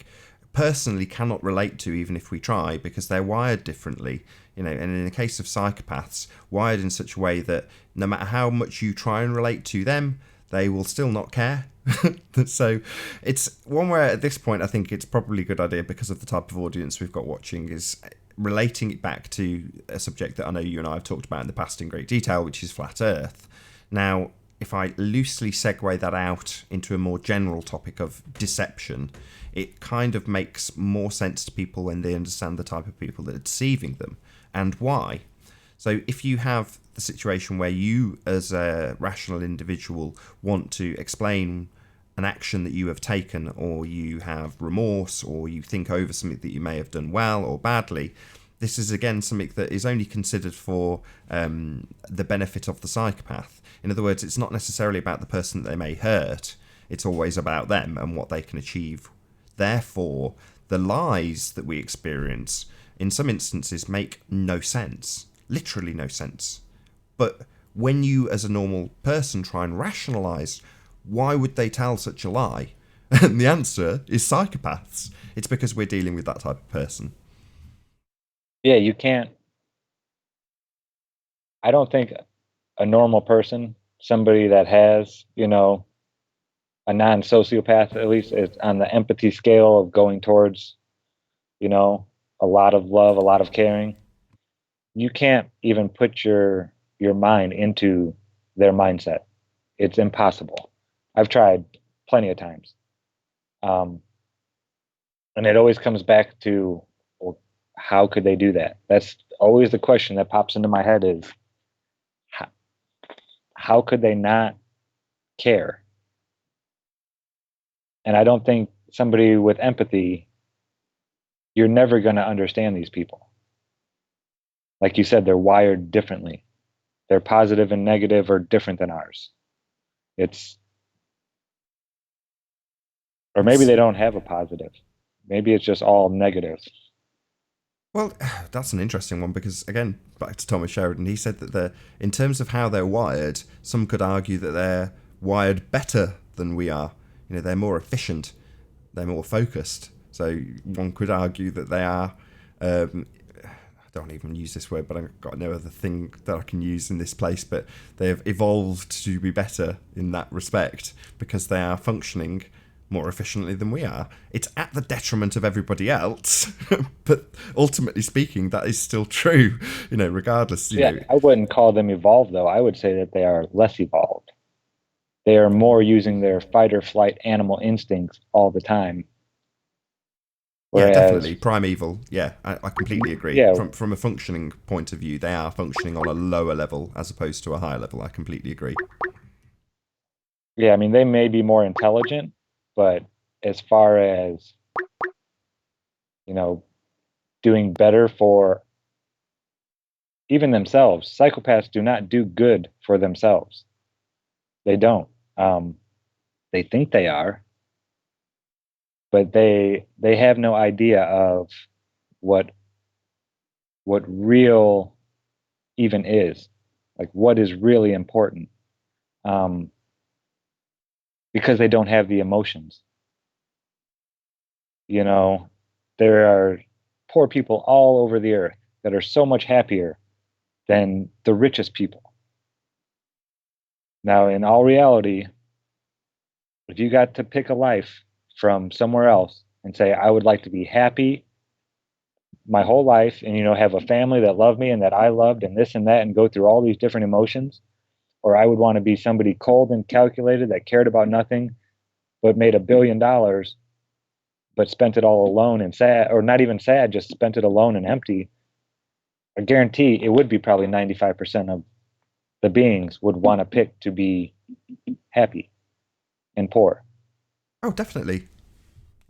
personally cannot relate to even if we try because they're wired differently, and in the case of psychopaths, wired in such a way that no matter how much you try and relate to them, they will still not care. So it's one where at this point I think it's probably a good idea, because of the type of audience we've got watching, is relating it back to a subject that I know you and I have talked about in the past in great detail, which is flat earth. Now, if I loosely segue that out into a more general topic of deception, it kind of makes more sense to people when they understand the type of people that are deceiving them and why. So if you have the situation where you as a rational individual want to explain an action that you have taken, or you have remorse, or you think over something that you may have done well or badly, this is again something that is only considered for the benefit of the psychopath. In other words, it's not necessarily about the person that they may hurt, it's always about them and what they can achieve. Therefore, the lies that we experience in some instances make no sense, literally no sense. But when you as a normal person try and rationalise why would they tell such a lie, and the answer is psychopaths. It's because we're dealing with that type of person. Yeah, you can't. I don't think a normal person, somebody that has, a non-sociopath, at least is on the empathy scale of going towards, a lot of love, a lot of caring. You can't even put your mind into their mindset. It's impossible. I've tried plenty of times. Um, and it always comes back to, well, how could they do that? That's always the question that pops into my head is, how, how could they not care? And I don't think somebody with empathy, you're never going to understand these people. Like you said, they're wired differently. Their positive and negative are different than ours. It's, or maybe they don't have a positive. Maybe it's just all negative. Well, that's an interesting one because, again, back to Thomas Sheridan, he said that in terms of how they're wired, some could argue that they're wired better than we are. They're more efficient, they're more focused. So one could argue that they are, I don't even use this word, but I've got no other thing that I can use in this place, but they have evolved to be better in that respect because they are functioning more efficiently than we are. It's at the detriment of everybody else, but ultimately speaking, that is still true, regardless. I wouldn't call them evolved, though. I would say that they are less evolved. They are more using their fight or flight animal instincts all the time. Whereas, yeah, definitely. Primeval. Yeah, I completely agree. Yeah. From a functioning point of view, they are functioning on a lower level as opposed to a higher level. I completely agree. Yeah, I mean, they may be more intelligent, but as far as, doing better for even themselves, psychopaths do not do good for themselves. They don't. They think they are, but they have no idea of what real even is, like what is really important, because they don't have the emotions. There are poor people all over the earth that are so much happier than the richest people. Now, in all reality, if you got to pick a life from somewhere else and say, I would like to be happy my whole life and, have a family that loved me and that I loved and this and that and go through all these different emotions, or I would want to be somebody cold and calculated that cared about nothing but made $1 billion, but spent it all alone and sad, or not even sad, just spent it alone and empty. I guarantee it would be probably 95% of the beings would want to pick to be happy and poor. Oh, definitely.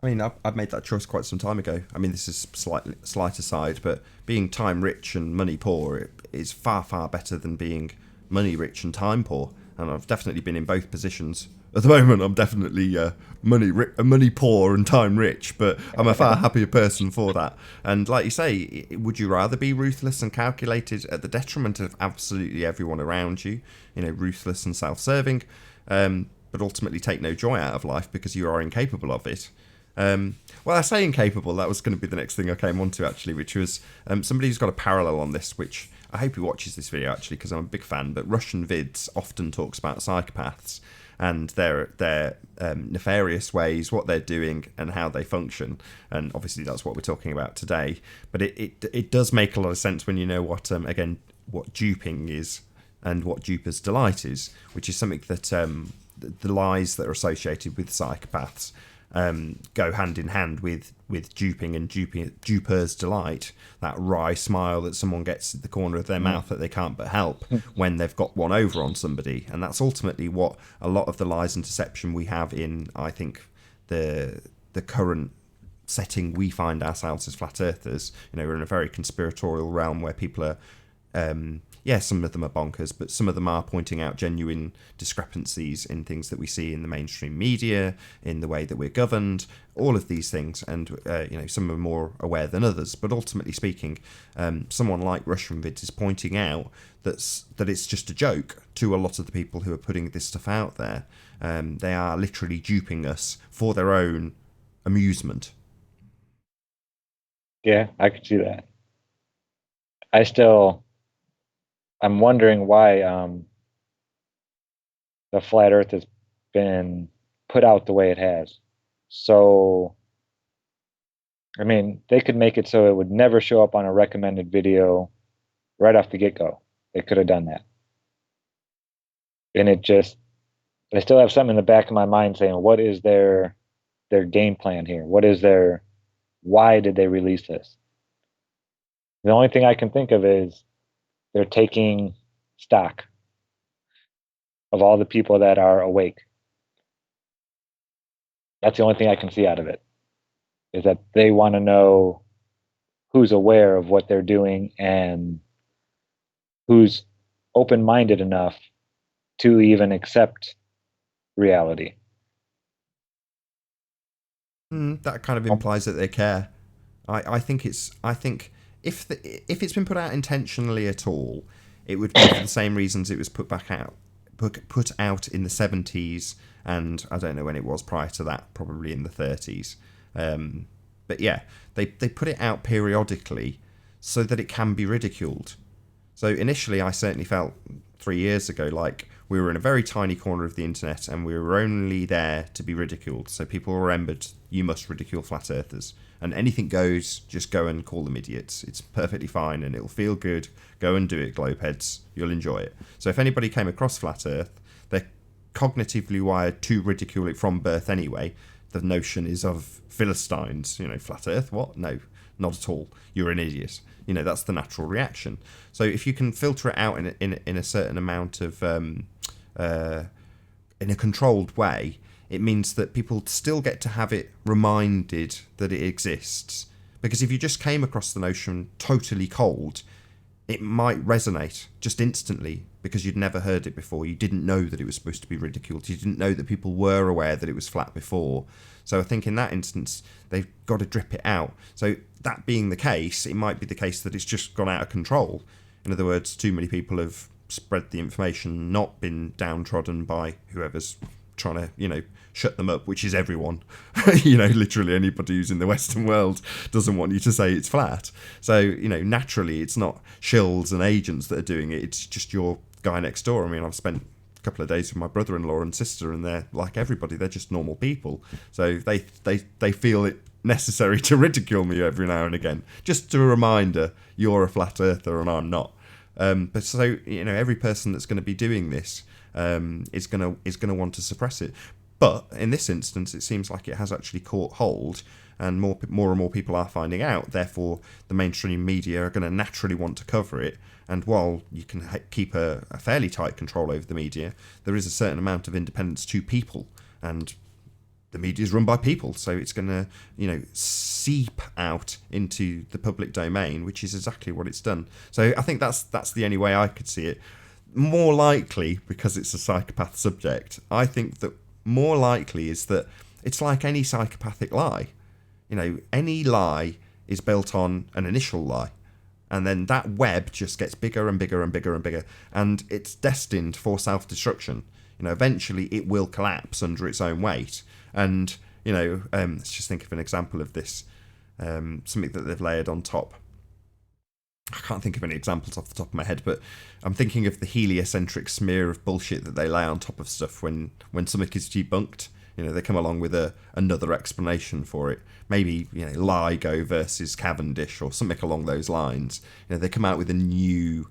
I mean, I've made that choice quite some time ago. I mean, this is slight aside, but being time rich and money poor is far, far better than being money rich and time poor. And I've definitely been in both positions. At the moment, I'm definitely money poor and time rich, but I'm a far happier person for that. And like you say, would you rather be ruthless and calculated at the detriment of absolutely everyone around you? Ruthless and self-serving, but ultimately take no joy out of life because you are incapable of it. Well, I say incapable, that was going to be the next thing I came onto actually, which was somebody who's got a parallel on this, which I hope he watches this video actually because I'm a big fan, but Russian Vids often talks about psychopaths and their nefarious ways, what they're doing and how they function, and obviously that's what we're talking about today. But it does make a lot of sense when you know what what duping is and what duper's delight is, which is something that the lies that are associated with psychopaths go hand in hand with duping and duper's delight, that wry smile that someone gets at the corner of their mouth that they can't but help when they've got one over on somebody. And that's ultimately what a lot of the lies and deception we have in, I think, the current setting we find ourselves as flat earthers. We're in a very conspiratorial realm where people are yeah, some of them are bonkers, but some of them are pointing out genuine discrepancies in things that we see in the mainstream media, in the way that we're governed, all of these things. And, some are more aware than others. But ultimately speaking, someone like Russian Vids is pointing out that it's just a joke to a lot of the people who are putting this stuff out there. They are literally duping us for their own amusement. Yeah, I could see that. I'm wondering why the flat Earth has been put out the way it has. So, I mean, they could make it so it would never show up on a recommended video right off the get-go. They could have done that. And I still have something in the back of my mind saying, what is their game plan here? Why did they release this? The only thing I can think of is they're taking stock of all the people that are awake. That's the only thing I can see out of it, is that they want to know who's aware of what they're doing and who's open-minded enough to even accept reality. That kind of implies that they care. I think if it's been put out intentionally at all, it would be for the same reasons it was put out in the 70s, and I don't know when it was prior to that, probably in the 30s. But yeah, they put it out periodically so that it can be ridiculed. So initially, I certainly felt 3 years ago like we were in a very tiny corner of the internet and we were only there to be ridiculed. So people remembered, you must ridicule flat earthers. And anything goes, just go and call them idiots. It's perfectly fine and it'll feel good. Go and do it, globeheads. You'll enjoy it. So if anybody came across flat earth, they're cognitively wired to ridicule it from birth anyway. The notion is of Philistines, flat earth, what? No, not at all. You're an idiot. That's the natural reaction. So if you can filter it out in a certain amount of, in a controlled way, it means that people still get to have it reminded that it exists. Because if you just came across the notion totally cold, it might resonate just instantly because you'd never heard it before. You didn't know that it was supposed to be ridiculed. You didn't know that people were aware that it was flat before. So I think in that instance, they've got to drip it out. So that being the case, it might be the case that it's just gone out of control. In other words, too many people have spread the information, not been downtrodden by whoever's trying to, shut them up, which is everyone. Literally anybody who's in the Western world doesn't want you to say it's flat. So, naturally it's not shills and agents that are doing it. It's just your guy next door. I mean, I've spent a couple of days with my brother-in-law and sister, and they're like everybody. They're just normal people. So they feel it necessary to ridicule me every now and again. Just a reminder, you're a flat earther and I'm not. But so, every person that's going to be doing this is going to want to suppress it. But in this instance, it seems like it has actually caught hold, and more and more people are finding out. Therefore, the mainstream media are going to naturally want to cover it. And while you can keep a fairly tight control over the media, there is a certain amount of independence to people, and the media is run by people, so it's going to, seep out into the public domain, which is exactly what it's done. So I think that's the only way I could see it. More likely, because it's a psychopath subject, I think that more likely is that it's like any psychopathic lie. Any lie is built on an initial lie, and then that web just gets bigger and bigger and bigger and bigger, and it's destined for self-destruction. Eventually it will collapse under its own weight. And let's just think of an example of this, something that they've layered on top. I can't think of any examples off the top of my head, but I'm thinking of the heliocentric smear of bullshit that they lay on top of stuff when something is debunked. They come along with another explanation for it. Maybe, LIGO versus Cavendish or something along those lines. They come out with a new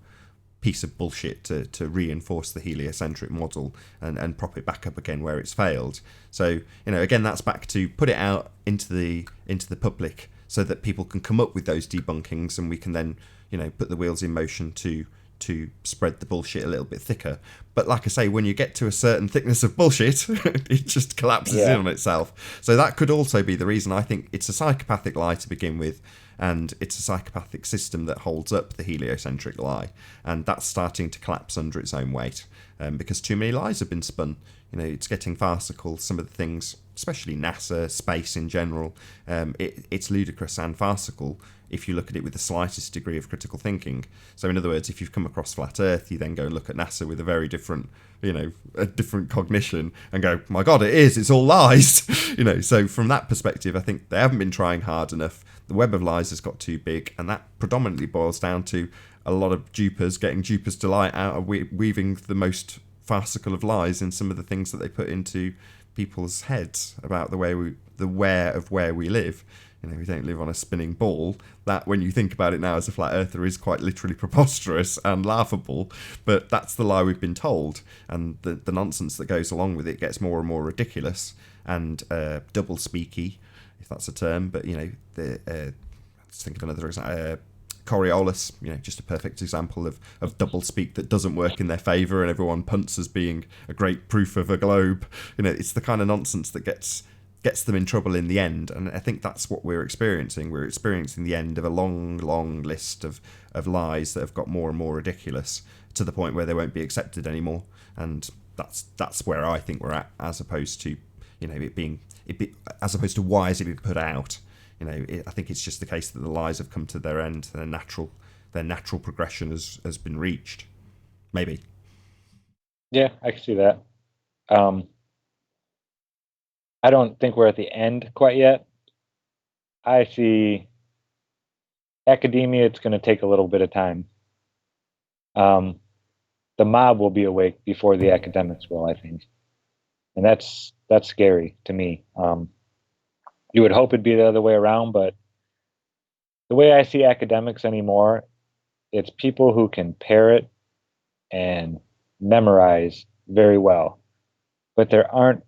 piece of bullshit to reinforce the heliocentric model and prop it back up again where it's failed. So, again, that's back to put it out into the public so that people can come up with those debunkings, and we can then, put the wheels in motion to spread the bullshit a little bit thicker. But like I say, when you get to a certain thickness of bullshit, it just collapses in on itself. So that could also be the reason I think it's a psychopathic lie to begin with, and it's a psychopathic system that holds up the heliocentric lie, and that's starting to collapse under its own weight, because too many lies have been spun. It's getting farcical. Some of the things, especially NASA, space in general, it's ludicrous and farcical if you look at it with the slightest degree of critical thinking. So in other words, if you've come across flat Earth, you then go and look at NASA with a very different, a different cognition and go, my God, it's all lies. So from that perspective, I think they haven't been trying hard enough. The web of lies has got too big, and that predominantly boils down to a lot of dupers getting dupers' delight out of weaving the most farcical of lies in some of the things that they put into people's heads about the where we live. We don't live on a spinning ball. That, when you think about it now as a flat earther, is quite literally preposterous and laughable, but that's the lie we've been told, and the nonsense that goes along with it gets more and more ridiculous and double speaky, if that's a term. But let's think of another example. Coriolis, just a perfect example of double speak that doesn't work in their favour, and everyone punts as being a great proof of a globe. It's the kind of nonsense that gets them in trouble in the end, and I think that's what we're experiencing. We're experiencing the end of a long, long list of lies that have got more and more ridiculous to the point where they won't be accepted anymore, and that's where I think we're at, as opposed to as opposed to why is it being put out. I think it's just the case that the lies have come to their end. Their natural progression has been reached. Maybe. Yeah, I can see that. I don't think we're at the end quite yet. I see academia, it's going to take a little bit of time. The mob will be awake before the academics will, I think. And that's scary to me. You would hope it'd be the other way around, but the way I see academics anymore, it's people who can parrot and memorize very well, but there aren't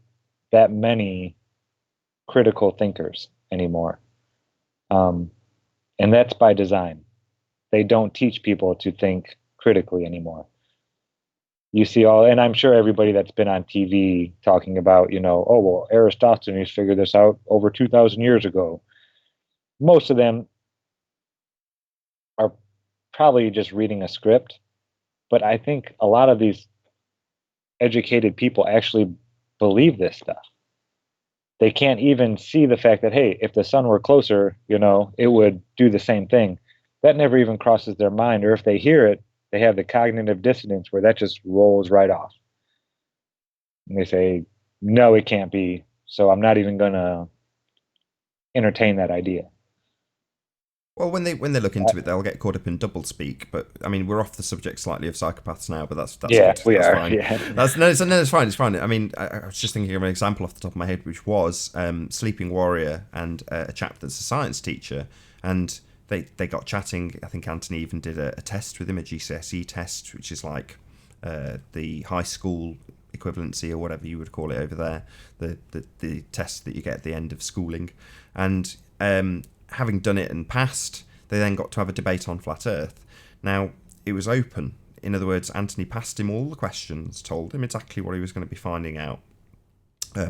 that many critical thinkers anymore. And that's by design. They don't teach people to think critically anymore. You see and I'm sure everybody that's been on TV talking about, oh, well, Aristophanes figured this out over 2,000 years ago. Most of them are probably just reading a script, but I think a lot of these educated people actually believe this stuff. They can't even see the fact that, hey, if the sun were closer, it would do the same thing. That never even crosses their mind. Or if they hear it, they have the cognitive dissonance where that just rolls right off. And they say, no, it can't be. So I'm not even going to entertain that idea. Well, when they look into it, they'll get caught up in doublespeak. But I mean, we're off the subject slightly of psychopaths now, but that's yeah, good. We that's are. Fine. Yeah. It's fine. It's fine. I mean, I was just thinking of an example off the top of my head, which was Sleeping Warrior and a chap that's a science teacher, and they got chatting. I think Anthony even did a test with him, a GCSE test, which is like the high school equivalency or whatever you would call it over there, the test that you get at the end of schooling, and having done it and passed, they then got to have a debate on flat Earth. Now, it was open. In other words, Anthony passed him all the questions, told him exactly what he was going to be finding out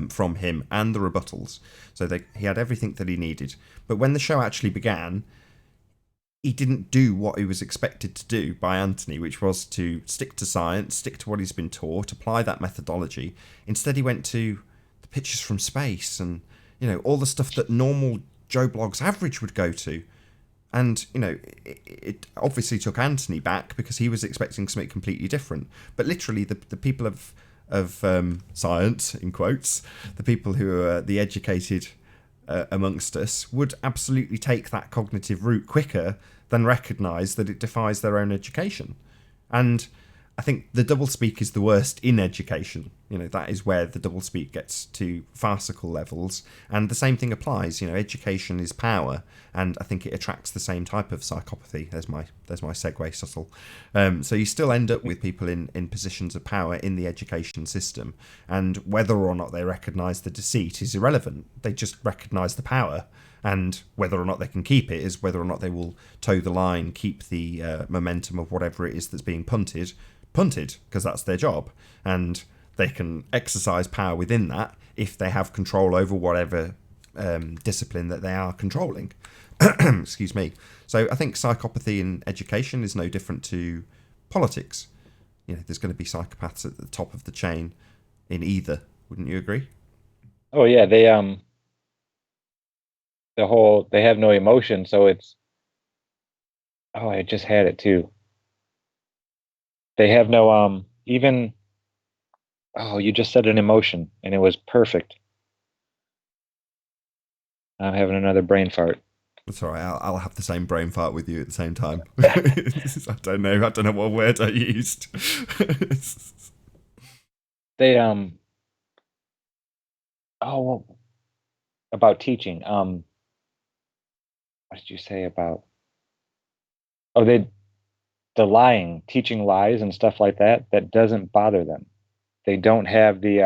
from him and the rebuttals. So he had everything that he needed. But when the show actually began, he didn't do what he was expected to do by Anthony, which was to stick to science, stick to what he's been taught, apply that methodology. Instead, he went to the pictures from space and, all the stuff that normal Joe Blogg's average would go to. And, it obviously took Anthony back because he was expecting something completely different. But literally, the people of science, in quotes, the people who are the educated amongst us, would absolutely take that cognitive route quicker than recognise that it defies their own education. And I think the doublespeak is the worst in education. That is where the doublespeak gets to farcical levels. And the same thing applies. Education is power, and I think it attracts the same type of psychopathy. There's my segue, subtle. So you still end up with people in positions of power in the education system, and whether or not they recognise the deceit is irrelevant. They just recognise the power, and whether or not they can keep it is whether or not they will toe the line, keep the momentum of whatever it is that's being punted, because that's their job, and they can exercise power within that if they have control over whatever discipline that they are controlling. Excuse me. So I think psychopathy in education is no different to politics. There's going to be psychopaths at the top of the chain in either. Wouldn't you agree? Oh yeah, they have no emotion, so it's oh, I just had it too. They have no even oh, you just said an emotion and it was perfect. I'm having another brain fart. That's all right. I'll have the same brain fart with you at the same time. I don't know. I don't know what word I used. They oh well, about teaching. What did you say about oh the lying, teaching lies and stuff like that, that doesn't bother them. They don't have the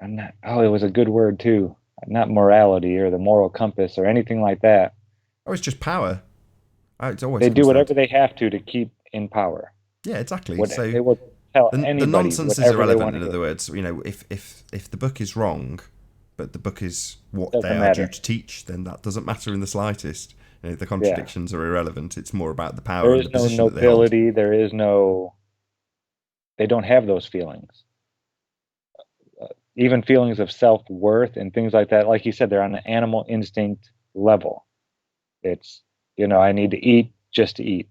I'm not oh, it was a good word too. Not morality or the moral compass or anything like that. Oh, it's just power. It always They do comes down whatever to they have to keep in power. yeah, exactly. What So they will tell the anybody nonsense is whatever they irrelevant. want to In hear. other words, if the book is wrong, but the book is what they Doesn't are due matter. to teach, then that doesn't matter in the slightest. The Yeah. contradictions are irrelevant. It's more about the power There and is the no position that they hold. nobility, there is no they don't have those feelings. Even feelings of self-worth and things like that. Like you said, they're on an animal instinct level. It's, I need to eat just to eat,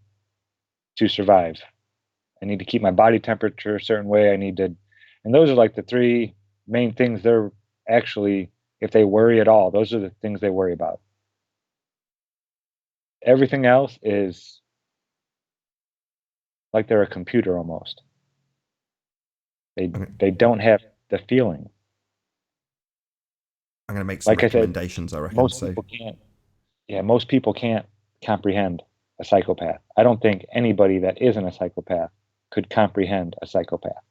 to survive. I need to keep my body temperature a certain way. And those are like the three main things they're actually, if they worry at all, those are the things they worry about. Everything else is like they're a computer almost. They Okay. they don't have the feeling. I'm going to make some Like I said, recommendations, I reckon. most So people can't. Yeah, most people can't comprehend a psychopath. I don't think anybody that isn't a psychopath could comprehend a psychopath.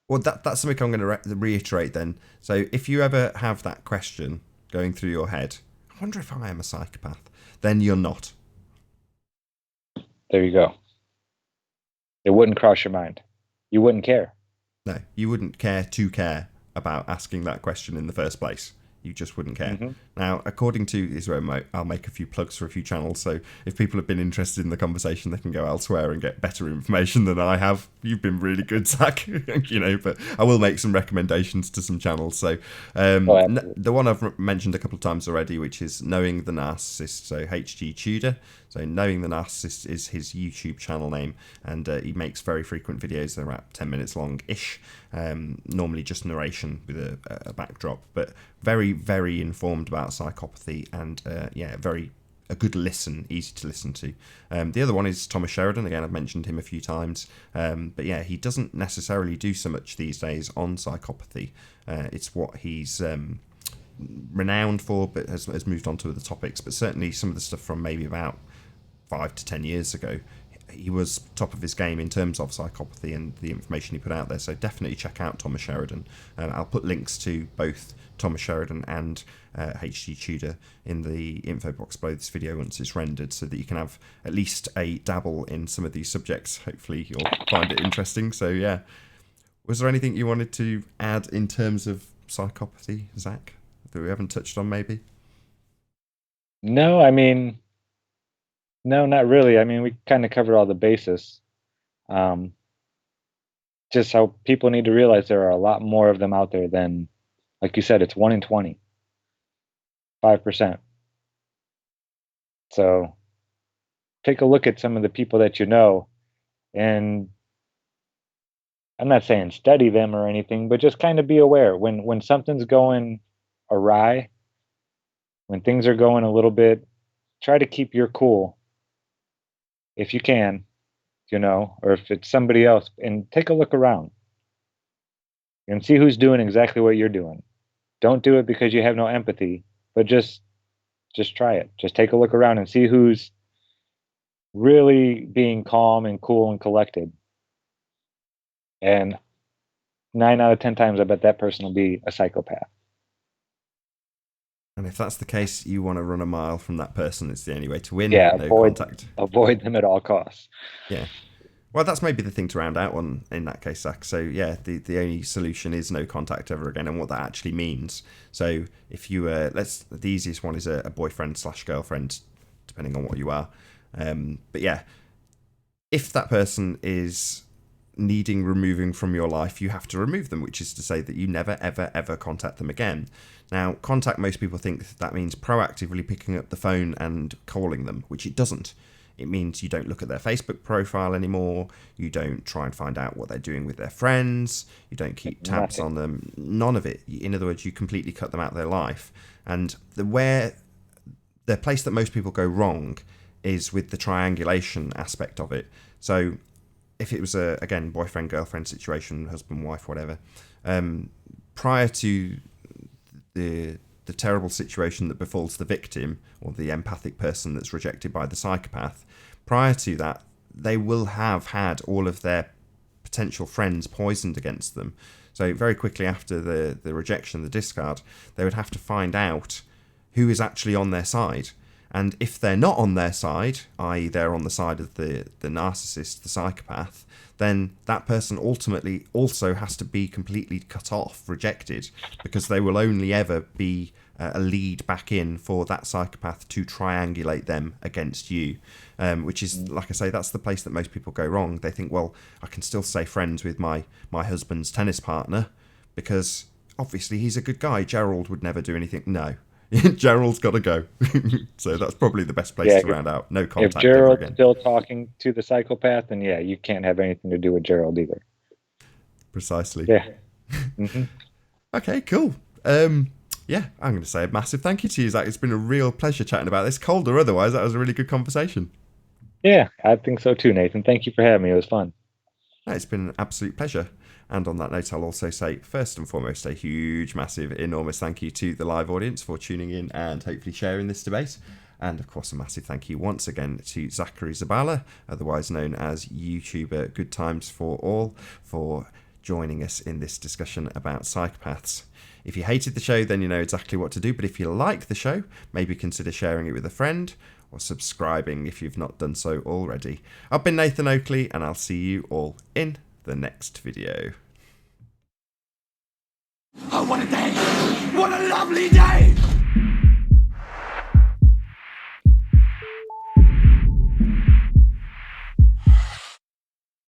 well, that's something I'm going to reiterate then. So if you ever have that question going through your head, I wonder if I am a psychopath, then you're not. There you go. It wouldn't cross your mind. You wouldn't care. No, you wouldn't care about asking that question in the first place. You just wouldn't care. Hmm. Now, according to Israel, I'll make a few plugs for a few channels. So if people have been interested in the conversation, they can go elsewhere and get better information than I have. You've been really good, Zach. But I will make some recommendations to some channels. So Oh, absolutely. the one I've mentioned a couple of times already, which is Knowing the Narcissist. So HG Tudor. So Knowing the Narcissist is his YouTube channel name, and he makes very frequent videos. They're about 10 minutes long-ish, normally just narration with a backdrop, but very, very informed about psychopathy, and a good listen, easy to listen to. The other one is Thomas Sheridan. Again, I've mentioned him a few times, but yeah, he doesn't necessarily do so much these days on psychopathy. It's what he's renowned for, but has moved on to other topics. But certainly some of the stuff from maybe about 5 to 10 years ago, he was top of his game in terms of psychopathy and the information he put out there. So definitely check out Thomas Sheridan. I'll put links to both Thomas Sheridan and HG Tudor in the info box below this video once it's rendered, so that you can have at least a dabble in some of these subjects. Hopefully you'll find it interesting. So yeah, was there anything you wanted to add in terms of psychopathy, Zach, that we haven't touched on maybe? No, I mean, no, not really. I mean, we kind of covered all the bases. Um, just how people need to realize there are a lot more of them out there than, like you said, it's 1 in 20, 5%. So take a look at some of the people that you know, and I'm not saying study them or anything, but just kind of be aware when something's going awry, when things are going a little bit, try to keep your cool if you can, or if it's somebody else, and take a look around and see who's doing exactly what you're doing. Don't do it because you have no empathy, but just try it. Just take a look around and see who's really being calm and cool and collected. And 9 out of 10 times, I bet that person will be a psychopath. And if that's the case, you want to run a mile from that person. It's the only way to win. Yeah, No contact. avoid them at all costs. Yeah. Well, that's maybe the thing to round out on in that case, Zach. So yeah, the only solution is no contact ever again, and what that actually means. So if you the easiest one is a boyfriend / girlfriend, depending on what you are. But yeah, if that person is needing removing from your life, you have to remove them, which is to say that you never, ever, ever contact them again. Now, contact, most people think that means proactively picking up the phone and calling them, which it doesn't. It means you don't look at their Facebook profile anymore. You don't try and find out what they're doing with their friends. You don't keep tabs on them. None of it. In other words, you completely cut them out of their life. And the place that most people go wrong is with the triangulation aspect of it. So if it was again, boyfriend, girlfriend situation, husband, wife, whatever, prior to the terrible situation that befalls the victim or the empathic person that's rejected by the psychopath, prior to that, they will have had all of their potential friends poisoned against them. So very quickly after the rejection, the discard, they would have to find out who is actually on their side. And if they're not on their side, i.e. they're on the side of the narcissist, the psychopath, then that person ultimately also has to be completely cut off, rejected, because they will only ever be a lead back in for that psychopath to triangulate them against you, which is, like I say, that's the place that most people go wrong. They think, well, I can still stay friends with my husband's tennis partner because obviously he's a good guy. Gerald would never do anything. No. Gerald's got to go. So that's probably the best place to round out. No contact if Gerald's ever again. Still talking to the psychopath, then yeah, you can't have anything to do with Gerald either. Precisely. Yeah. Mm-hmm. Okay, cool. Yeah, I'm going to say a massive thank you to you, Zach. It's been a real pleasure chatting about this. Cold or otherwise, that was a really good conversation. Yeah, I think so too, Nathan. Thank you for having me. It was fun. No, it's been an absolute pleasure. And on that note, I'll also say, first and foremost, a huge, massive, enormous thank you to the live audience for tuning in and hopefully sharing this debate. And, of course, a massive thank you once again to Zachary Zabala, otherwise known as YouTuber Good Times for All, for joining us in this discussion about psychopaths. If you hated the show, then you know exactly what to do. But if you like the show, maybe consider sharing it with a friend or subscribing if you've not done so already. I've been Nathan Oakley, and I'll see you all in the next video. Oh, what a day! What a lovely day!